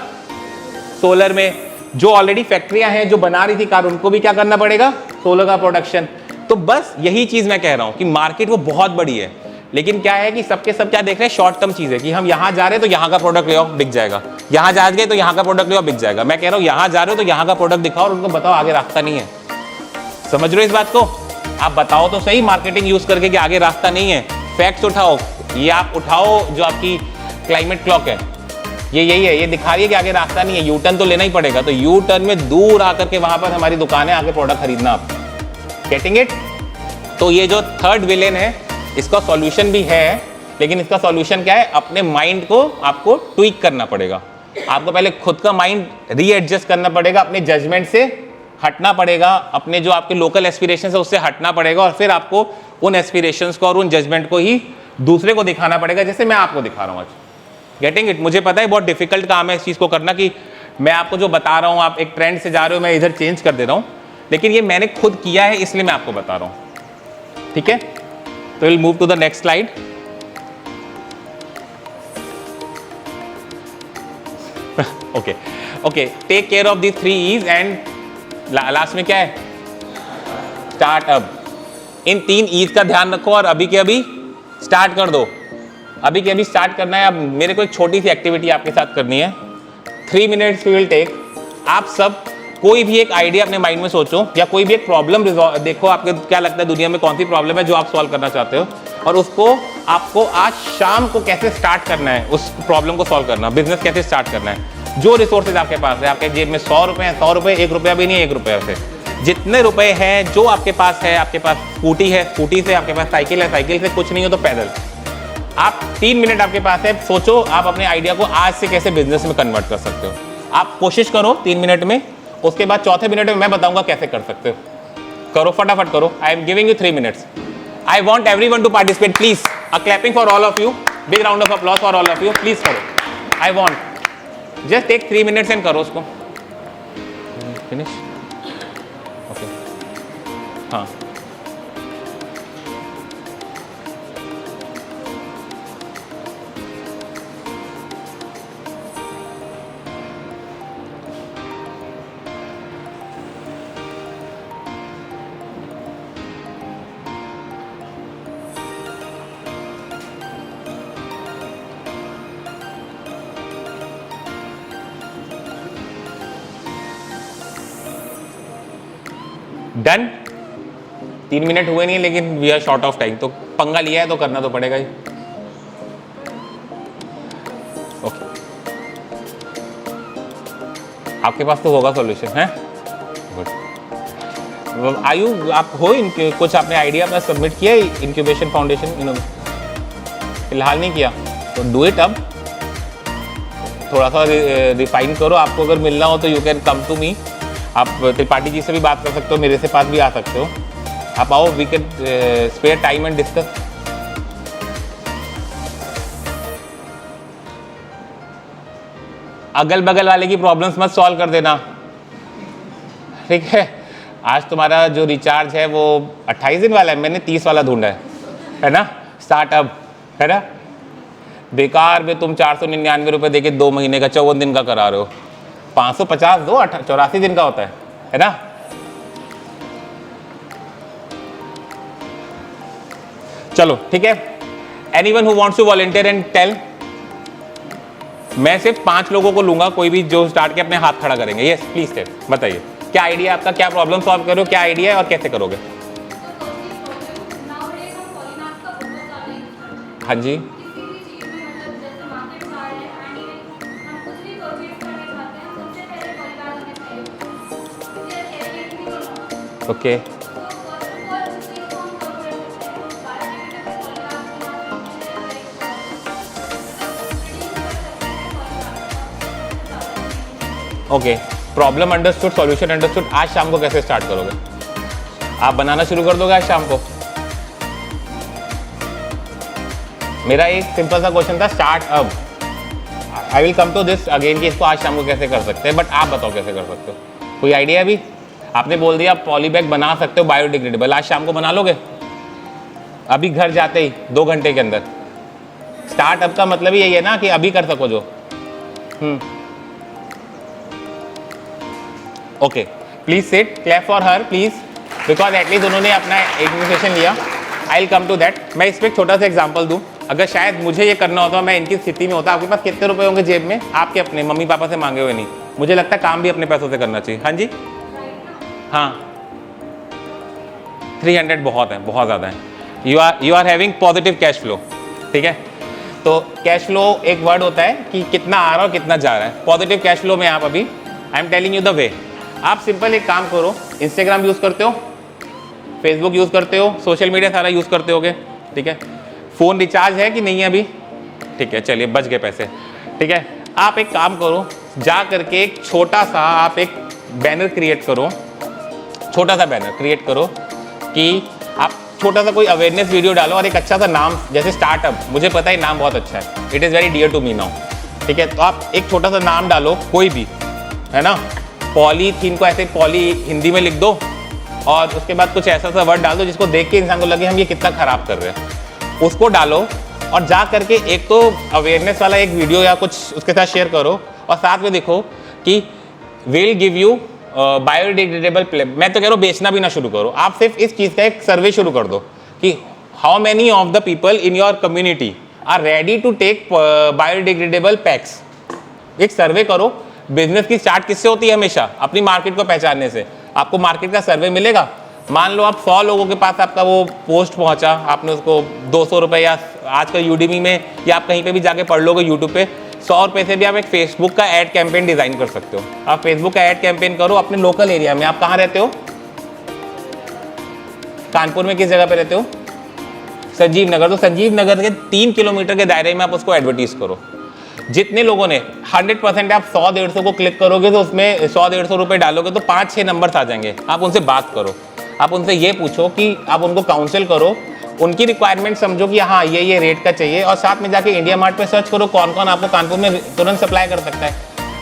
सोलर में। जो ऑलरेडी फैक्ट्रियां हैं जो बना रही थी कार, उनको भी क्या करना पड़ेगा, सोलर का प्रोडक्शन। तो बस यही चीज मैं कह रहा हूं कि मार्केट वो बहुत बड़ी है, लेकिन क्या है कि सबके सब क्या देख रहे हैं, शॉर्ट टर्म चीज है कि हम यहाँ जा रहे हैं तो यहाँ का प्रोडक्ट ले आओ बिक जाएगा, यहाँ जा गए तो यहाँ का प्रोडक्ट ले आओ बिक जाएगा। मैं कह रहा हूँ यहाँ जा रहे हो तो यहाँ का प्रोडक्ट दिखाओ और उनको बताओ आगे रास्ता नहीं है। समझ रहे हो इस बात को? आप बताओ तो सही मार्केटिंग यूज करके कि आगे रास्ता नहीं है। फैक्ट्स उठाओ, ये आप उठाओ जो आपकी क्लाइमेट क्लॉक है, ये यही है, ये दिखा रही है कि आगे रास्ता नहीं है, यू टर्न तो लेना ही पड़ेगा। तो यू टर्न में दूर आकर के वहां पर हमारी दुकान है, आगे प्रोडक्ट खरीदना आप। Getting it? तो ये जो थर्ड विलेन है इसका सॉल्यूशन भी है, लेकिन इसका सॉल्यूशन क्या है, अपने माइंड को आपको ट्वीक करना पड़ेगा। आपको पहले खुद का माइंड रीएडजस्ट करना पड़ेगा, अपने जजमेंट से हटना पड़ेगा, अपने जो आपके लोकल एस्पिरेशन है उससे हटना पड़ेगा, और फिर आपको उन एस्पिरेशंस को और उन जजमेंट को ही दूसरे को दिखाना पड़ेगा, जैसे मैं आपको दिखा रहा हूँ आज। Getting it? मुझे पता है बहुत डिफिकल्ट काम है इस चीज़ को करना, कि मैं आपको जो बता रहा हूँ आप एक ट्रेंड से जा रहे हो, मैं इधर चेंज कर दे रहा हूँ, लेकिन ये मैंने खुद किया है इसलिए मैं आपको बता रहा हूँ। ठीक है, तो will move to the next slide. Okay okay, take care of the 3 E's and last में क्या है? स्टार्टअप। इन 3 E's का ध्यान रखो और अभी के अभी स्टार्ट कर दो। अभी के अभी स्टार्ट करना है। अब मेरे को एक छोटी सी एक्टिविटी आपके साथ करनी है, 3 मिनट्स वी विल टेक। आप सब कोई भी एक आइडिया अपने माइंड में सोचो, या कोई भी एक प्रॉब्लम देखो, आपको क्या लगता है दुनिया में कौन सी प्रॉब्लम है जो आप सॉल्व करना चाहते हो, और उसको आपको आज शाम को कैसे स्टार्ट करना है, उस प्रॉब्लम को सॉल्व करना, बिजनेस कैसे स्टार्ट करना है। जो रिसोर्सेज आपके पास है, आपके जेब में 100 रुपए हैं, 100 रुपए, 1 रुपया भी नहीं है, 1 रुपये से जितने रुपए हैं जो आपके पास है, आपके पास स्कूटी है, स्कूटी से, आपके पास साइकिल है, साइकिल से, कुछ नहीं हो तो पैदल। आप 3 मिनट आपके पास है, सोचो आप अपने आइडिया को आज से कैसे बिजनेस में कन्वर्ट कर सकते हो। आप कोशिश करो 3 मिनट में, उसके बाद चौथे मिनट में मैं बताऊंगा कैसे कर सकते हो। करो, फटाफट करो। I am giving you 3 minutes. I want everyone to participate, please. A clapping for all of you, big round of applause for all of you, please करो। I want just take 3 minutes and करो उसको। Finish? Okay, हाँ। Done? 3 minute हुए नहीं, लेकिन we are short of time, तो पंगा लिया है तो करना तो पड़ेगा ही। ओके, आपके पास तो होगा सॉल्यूशन है? गुड। आयु, आप हो इनके कुछ आपने आइडिया अपना सबमिट किया इंक्यूबेशन फाउंडेशन? इन्होंने फिलहाल नहीं किया, तो डू इट। अब थोड़ा सा रिफाइन करो। आपको अगर मिलना हो तो you can come to me. आप त्रिपाठी जी से भी बात कर सकते हो, मेरे से पास भी आ सकते हो। आप आओ, we can spare time and discuss. अगल बगल वाले की प्रॉब्लम्स मत सॉल्व कर देना, ठीक है? आज तुम्हारा जो रिचार्ज है वो 28 दिन वाला है, मैंने 30 वाला ढूंढा है ना? स्टार्टअप है ना? बेकार में तुम 499 रुपये देके 2 महीने का 54 दिन का करा रहे हो। 550 दो, 84 दिन का होता है ना? चलो ठीक है। Anyone who wants to volunteer and tell? मैं सिर्फ 5 लोगों को लूंगा, कोई भी जो स्टार्ट के अपने हाथ खड़ा करेंगे। यस प्लीज टेल, बताइए क्या आइडिया है आपका, क्या प्रॉब्लम सॉल्व करो, क्या आइडिया है और कैसे करोगे? हाँ जी, okay okay, problem understood, solution understood. आज शाम को कैसे स्टार्ट करोगे? आप बनाना शुरू कर दोगे आज शाम को? मेरा एक सिंपल सा क्वेश्चन था, स्टार्ट अब। I will come to this again कि इसको आज शाम को कैसे कर सकते हैं, बट आप बताओ कैसे कर सकते हो? कोई आइडिया? अभी आपने बोल दिया पॉली बैग बना सकते हो बायोडिग्रेडेबल, आज शाम को बना लोगे? अभी घर जाते ही 2 घंटे के अंदर। स्टार्टअप का मतलब ही यही है ना कि अभी कर सको जो। Okay, please sit, clap for her please, because at least उन्होंने अपना इनिशिएशन लिया। I will come to that. मैं इस पर एक छोटा सा एग्जांपल दूं। अगर शायद मुझे ये करना होता, मैं इनकी स्थिति में होता, आपके पास कितने रुपए होंगे जेब में? आपके अपने, मम्मी पापा से मांगे हुए नहीं। मुझे लगता है काम भी अपने पैसों से करना चाहिए। हाँ जी, हाँ 300 बहुत है, बहुत ज़्यादा है। You are having positive cash flow, ठीक है? तो कैश फ्लो एक वर्ड होता है कि कितना आ रहा है कितना जा रहा है। पॉजिटिव कैश फ्लो में आप अभी, आई am telling you the way. आप सिंपल एक काम करो, इंस्टाग्राम यूज़ करते हो, फेसबुक यूज़ करते हो, सोशल मीडिया सारा यूज़ करते होगे, ठीक है? फ़ोन रिचार्ज है कि नहीं है अभी? ठीक है, चलिए बच गए पैसे, ठीक है? आप एक काम करो, जा करके एक छोटा सा आप एक बैनर क्रिएट करो, छोटा सा बैनर क्रिएट करो कि आप छोटा सा कोई अवेयरनेस वीडियो डालो और एक अच्छा सा नाम, जैसे स्टार्टअप, मुझे पता है नाम बहुत अच्छा है, it is very dear to me now, ठीक है, तो आप एक छोटा सा नाम डालो कोई भी, है ना, पॉलीथीन को ऐसे पॉली हिंदी में लिख दो और उसके बाद कुछ ऐसा सा वर्ड डाल दो जिसको देख के इंसान को लगे हम ये कितना खराब कर रहे हैं, उसको डालो और जा करके एक तो अवेयरनेस वाला एक वीडियो या कुछ उसके साथ शेयर करो और साथ में देखो कि will give you biodegradable play. मैं तो कह रहा हूँ बेचना भी ना शुरू करो, आप सिर्फ इस चीज़ का एक सर्वे शुरू कर दो कि how many of the people in your community are ready to take biodegradable packs. एक सर्वे करो। बिजनेस की स्टार्ट किससे होती है? हमेशा अपनी मार्केट को पहचानने से। आपको मार्केट का सर्वे मिलेगा। मान लो आप 100 लोगों के पास आपका वो पोस्ट पहुंचा, आपने उसको 200 रुपये या आजकल यूडीमी में या आप कहीं पे भी जाके पढ़ लोगे यूट्यूब पे, 100 रुपये से भी आप एक फेसबुक का ऐड कैंपेन डिज़ाइन कर सकते हो। आप फेसबुक का ऐड कैंपेन करो अपने लोकल एरिया में। आप कहाँ रहते हो? कानपुर में किस जगह पे रहते हो? संजीव नगर। तो संजीव नगर के 3 किलोमीटर के दायरे में आप उसको एडवर्टीज करो। जितने लोगों ने 100% आप 100-150 को क्लिक करोगे तो उसमें 100-150 रुपये डालोगे तो 5-6 नंबर्स आ जाएंगे। आप उनसे बात करो, आप उनसे ये पूछो कि आप उनको काउंसिल करो, उनकी रिक्वायरमेंट समझो कि हाँ ये रेट का चाहिए, और साथ में जाके इंडिया मार्ट पे सर्च करो कौन कौन आपको कानपुर में तुरंत सप्लाई कर सकता है।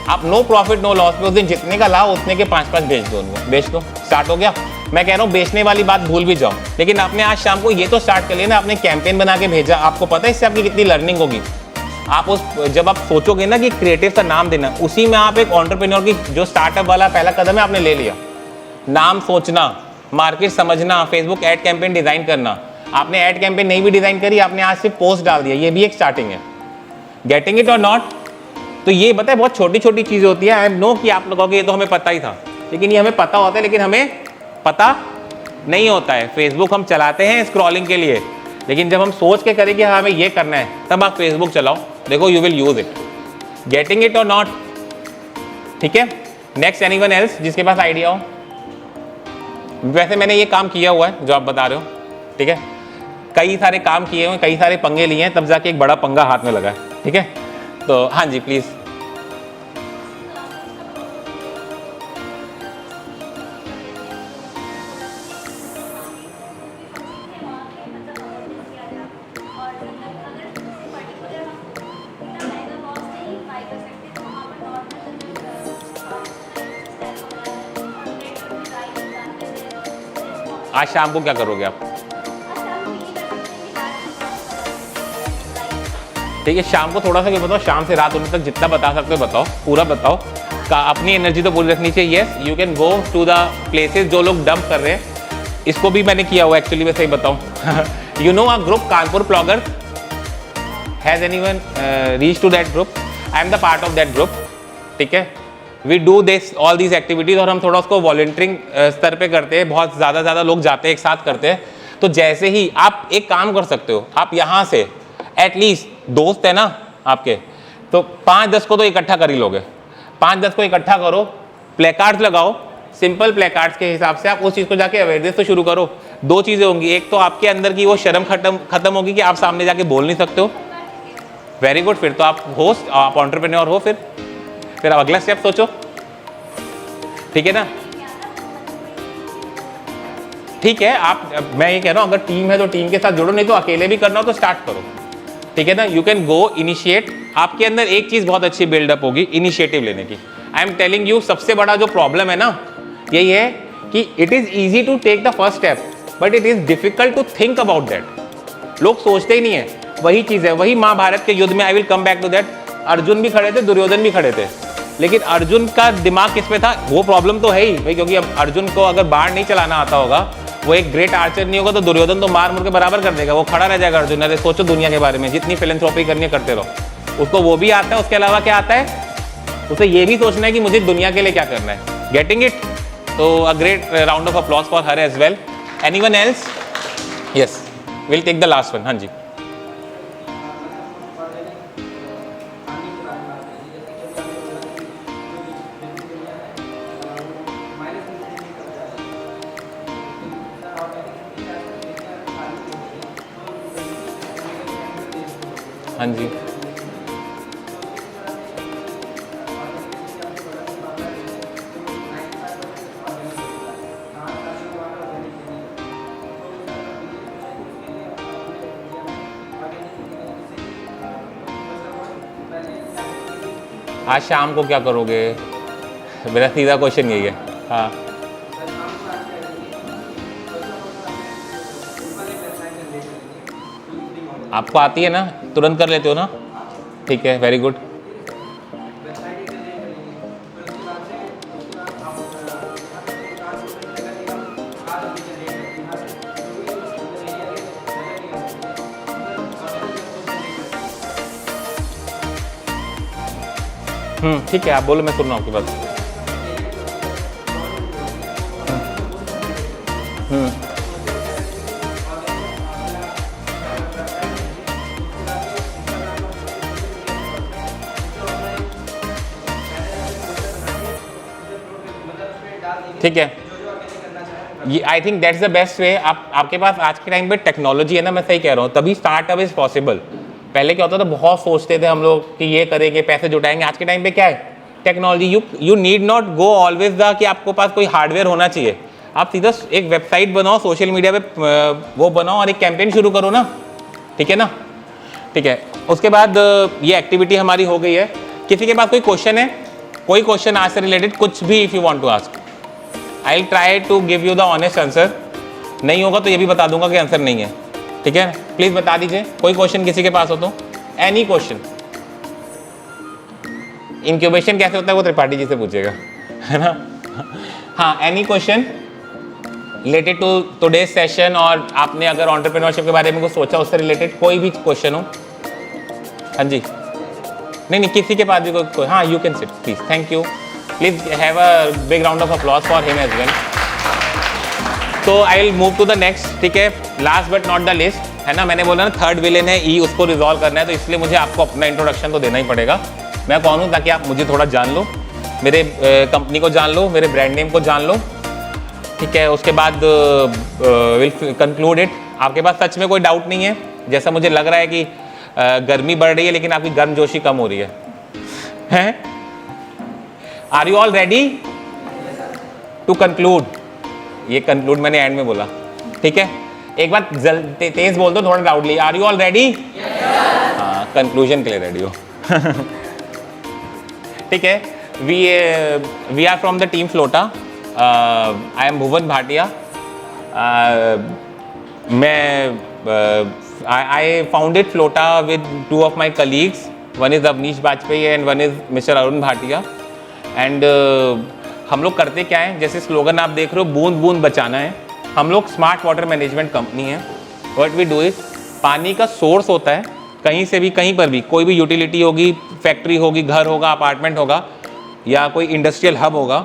आप नो प्रॉफिट नो लॉस पे उस दिन जितने का लाओ उतने के 5-5 बेच दो उनको, बेच दो। स्टार्ट हो गया। मैं कह रहा हूँ बेचने वाली बात भूल भी जाओ, लेकिन आपने आज शाम को ये तो स्टार्ट कर लिया ना, आपने कैंपेन बना के भेजा। आपको पता है इससे आपकी कितनी लर्निंग होगी। आप उस जब आप सोचोगे ना कि क्रिएटिव सा नाम देना, उसी में आप एक एंटरप्रेन्योर की जो स्टार्टअप वाला पहला कदम है आपने ले लिया। नाम सोचना, मार्केट समझना, फेसबुक ऐड कैंपेन डिजाइन करना। आपने ऐड कैंपेन नहीं भी डिजाइन करी, आपने आज सिर्फ पोस्ट डाल दिया, ये भी एक स्टार्टिंग है। गेटिंग इट और नॉट? तो ये बताए बहुत छोटी छोटी चीजें होती है। आई एम नो कि आप लोगों को ये तो हमें पता ही था, लेकिन ये हमें पता होता है, लेकिन हमें पता नहीं होता है। फेसबुक हम चलाते हैं स्क्रॉलिंग के लिए, लेकिन जब हम सोच के करें कि हाँ हमें ये करना है, तब आप फेसबुक चलाओ, देखो you will use it. Getting it और नॉट? ठीक है। नेक्स्ट, एनीवन एल्स जिसके पास आइडिया हो? वैसे मैंने ये काम किया हुआ है जो आप बता रहे हो, ठीक है, कई सारे काम किए हुए, कई सारे पंगे लिए हैं, तब जाके एक बड़ा पंगा हाथ में लगा है। ठीक है, तो हाँ जी प्लीज। आज शाम को क्या करोगे आप? ठीक है, शाम को थोड़ा सा क्या बताओ, शाम से रात होने तक जितना बता सकते हो बताओ, पूरा बताओ। अपनी एनर्जी तो पूरी रखनी चाहिए। Yes, you can go to the places जो लोग डंप कर रहे हैं। इसको भी मैंने किया हुआ एक्चुअली, मैं सही बताऊं। You know a group Kanpur bloggers, has anyone reach to that group? I am the part of that group. ठीक है, we do this all these activities, और हम थोड़ा उसको वॉलंटियरिंग स्तर पे करते हैं। बहुत ज़्यादा लोग जाते हैं, एक साथ करते हैं। तो जैसे ही आप एक काम कर सकते हो, आप यहाँ से एटलीस्ट दोस्त है ना आपके, तो 5-10 को तो इकट्ठा कर ही लोगे। 5-10 को इकट्ठा करो, प्लेकार्ड्स लगाओ, सिंपल प्लेकार्ड्स के हिसाब से आप उस चीज़ को जाके अवेयरनेस तो शुरू करो। 2 चीज़ें होंगी, एक तो आपके अंदर की वो शर्म खत्म होगी कि आप सामने जाके बोल नहीं सकते हो। वेरी गुड, फिर तो आप होस्ट, आप एंटरप्रेन्योर हो। फिर अब अगला स्टेप सोचो। ठीक है ना? ठीक है, आप, मैं ये कह रहा हूँ अगर टीम है तो टीम के साथ जुड़ो, नहीं तो अकेले भी करना हो तो स्टार्ट करो। ठीक है ना? You can go initiate. आपके अंदर एक चीज बहुत अच्छी बिल्डअप होगी, इनिशिएटिव लेने की। आई एम टेलिंग यू, सबसे बड़ा जो प्रॉब्लम है ना, यही है कि it is easy to take the first step, but it is difficult to think about that. लोग सोचते ही नहीं है। वही चीज है, वही महाभारत के युद्ध में, I will come back to that. Arjun भी खड़े थे, दुर्योधन भी खड़े थे, लेकिन अर्जुन का दिमाग किस पे था? वो प्रॉब्लम तो है ही भाई, क्योंकि अब अर्जुन को अगर बाढ़ नहीं चलाना आता होगा, वो एक ग्रेट आर्चर नहीं होगा, तो दुर्योधन तो मार मुर के बराबर कर देगा, वो खड़ा रह जाएगा अर्जुन। अरे सोचो दुनिया के बारे में, जितनी फिलैंथ्रोपी करनी है करते रहो। उसको वो भी आता है, उसके अलावा क्या आता है? उसे ये भी सोचना है कि मुझे दुनिया के लिए क्या करना है। Getting it? तो a great round of applause for her as well. Anyone else? Yes, will take the last one. हाँ जी। हाँ जी, आज शाम को क्या करोगे? मेरा सीधा क्वेश्चन यही है। हाँ, आपको आती है ना, तुरंत कर लेते हो ना? ठीक है, वेरी गुड। ठीक है, आप बोलो, मैं सुन रहा हूँ आपकी बात। ठीक है, ये I think that's the best way. आपके पास आज के टाइम पे टेक्नोलॉजी है ना, मैं सही कह रहा हूँ, तभी स्टार्टअप इज पॉसिबल। पहले क्या होता था, बहुत सोचते थे हम लोग कि ये करेंगे, पैसे जुटाएंगे। आज के टाइम पे क्या है, technology. You need not go always the कि आपको पास कोई हार्डवेयर होना चाहिए। आप सीधा एक वेबसाइट बनाओ, सोशल मीडिया पे वो बनाओ और एक कैंपेन शुरू करो ना। ठीक है ना? ठीक है, उसके बाद ये एक्टिविटी हमारी हो गई है। किसी के पास कोई क्वेश्चन है? कोई क्वेश्चन आज से रिलेटेड कुछ भी, if you want to ask, I will try to give you the honest answer. नहीं होगा तो ये भी बता दूंगा कि आंसर नहीं है। ठीक है, प्लीज़ बता दीजिए कोई क्वेश्चन किसी के पास हो तो। Any question. इंक्यूबेशन कैसे होता है वो त्रिपाठी जी से पूछेगा, है ना? हाँ, any question related to today's session, और आपने अगर एंटरप्रेन्योरशिप के बारे में कुछ सोचा उससे रिलेटेड कोई भी क्वेश्चन हो। हाँ जी, नहीं, किसी के पास भी कोई। हाँ, you can sit please. Thank you. Please have a big round of applause for him as well. तो I will move to the next. ठीक है, last but not the least, है ना? मैंने बोला ना थर्ड विलेन है ई, उसको रिजॉल्व करना है, तो इसलिए मुझे आपको अपना इंट्रोडक्शन तो देना ही पड़ेगा। मैं कौन हूँ, ताकि आप मुझे थोड़ा जान लो, मेरे कंपनी को जान लो, मेरे ब्रांड नेम को जान लो। ठीक है, उसके बाद विल कंक्लूड इट। आपके पास सच में कोई डाउट नहीं है? जैसा मुझे लग रहा है कि गर्मी बढ़ रही है लेकिन आपकी गर्मजोशी कम हो रही है? Are you all ready to conclude? ये कंक्लूड मैंने एंड में बोला। ठीक है, एक बार तेज बोल दो, थोड़ा loudly. Are you all ready? हाँ, कंक्लूजन के लिए रेडी हो। ठीक है, we are from the team Flota. I am Bhuvan Bhatia. I founded Flota with two of my colleagues. One is Avnish Bajpayee and one is Mr. Arun Bhatia. And हम लोग करते क्या है, जैसे स्लोगन आप देख रहे हो, बूंद बूंद बचाना है। हम लोग स्मार्ट वाटर मैनेजमेंट कंपनी है। व्हाट वी डू इज, पानी का सोर्स होता है कहीं से भी, कहीं पर भी, कोई भी यूटिलिटी होगी, फैक्ट्री होगी, घर होगा, अपार्टमेंट होगा, या कोई इंडस्ट्रियल हब होगा,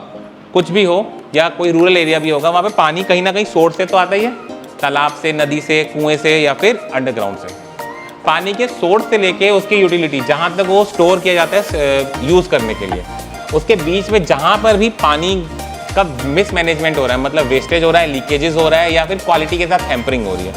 कुछ भी हो, या कोई रूरल एरिया भी होगा, वहाँ पे पानी कहीं ना कहीं सोर्स से तो आता ही है, तालाब से, नदी से, कुएं से, या फिर अंडरग्राउंड से। पानी के सोर्स से लेके उसकी यूटिलिटी, जहाँ तक वो स्टोर किया जाता है यूज़ करने के लिए, उसके बीच में जहाँ पर भी पानी का मिसमैनेजमेंट हो रहा है, मतलब वेस्टेज हो रहा है, लीकेजेस हो रहा है, या फिर क्वालिटी के साथ हैम्परिंग हो रही है,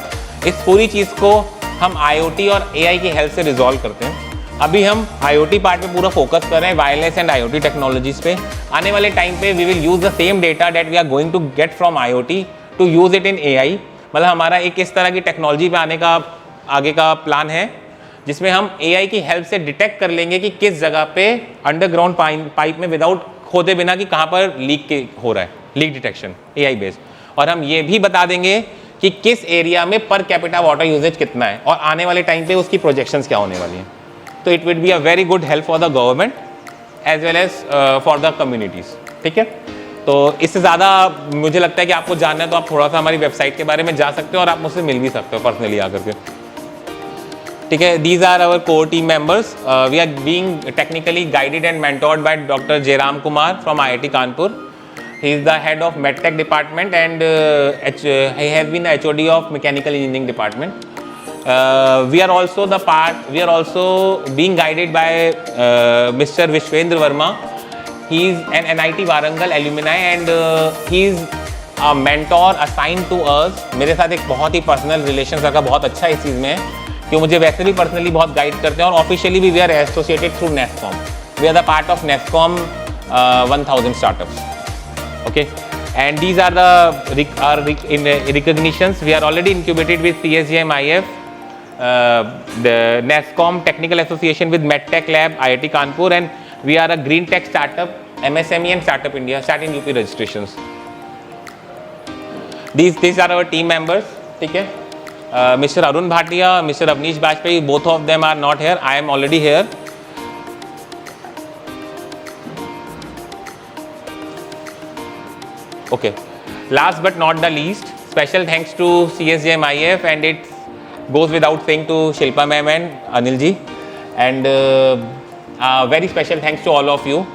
इस पूरी चीज़ को हम IoT और AI की हेल्प से रिजॉल्व करते हैं। अभी हम IoT पार्ट पे पूरा फोकस कर रहे हैं, वायरलेस एंड IoT टेक्नोलॉजीज पे। आने वाले टाइम पे we will use the same data that we are going to get from IoT to use it in AI। मतलब हमारा एक इस तरह की टेक्नोलॉजी पे आने का आगे का प्लान है, जिसमें हम AI की हेल्प से डिटेक्ट कर लेंगे कि किस जगह पे अंडरग्राउंड पाइप में विदाउट खोदे बिना कि कहाँ पर लीक हो रहा है, लीक डिटेक्शन AI बेस्ड। और हम ये भी बता देंगे कि किस एरिया में पर कैपिटा वाटर यूजेज कितना है और आने वाले टाइम पे उसकी प्रोजेक्शंस क्या होने वाली हैं। तो it will be a very good help for the government as well as for the communities. ठीक है, तो इससे ज़्यादा मुझे लगता है कि आपको जानना है तो आप थोड़ा सा हमारी वेबसाइट के बारे में जा सकते हो और आप मुझसे मिल भी सकते हो पर्सनली आकर के। ठीक है, these are our core team members. We are being technically guided and mentored by doctor Jayram Kumar from IIT Kanpur. He is the head of MedTech department and he has been the HOD of Mechanical Engineering department. We are also being guided by Mr. Vishwendra Verma. He is an NIT Warangal alumni and he is a mentor assigned to us. मेरे साथ एक बहुत ही personal relation रखा, बहुत अच्छा इस चीज़ में कि मुझे वैसे भी पर्सनली बहुत गाइड करते हैं और ऑफिशियली भी we are associated through NASSCOM. We are the part of NASSCOM 1000 startups. Okay, and these are the recognitions. We are already incubated with CSGM IF, the NASSCOM Technical Association with MedTech Lab, IIT Kanpur, and We are a green tech startup, MSME and Startup India, start in UP registrations. These are our team members. ठीक है. Mr. Arun Bhatia, Mr. Avnish Bajpayee, both of them are not here. I am already here. Okay. Last but not the least, special thanks to CSJMIF, and it goes without saying to Shilpa ma'am and Anil ji, and very special thanks to all of you.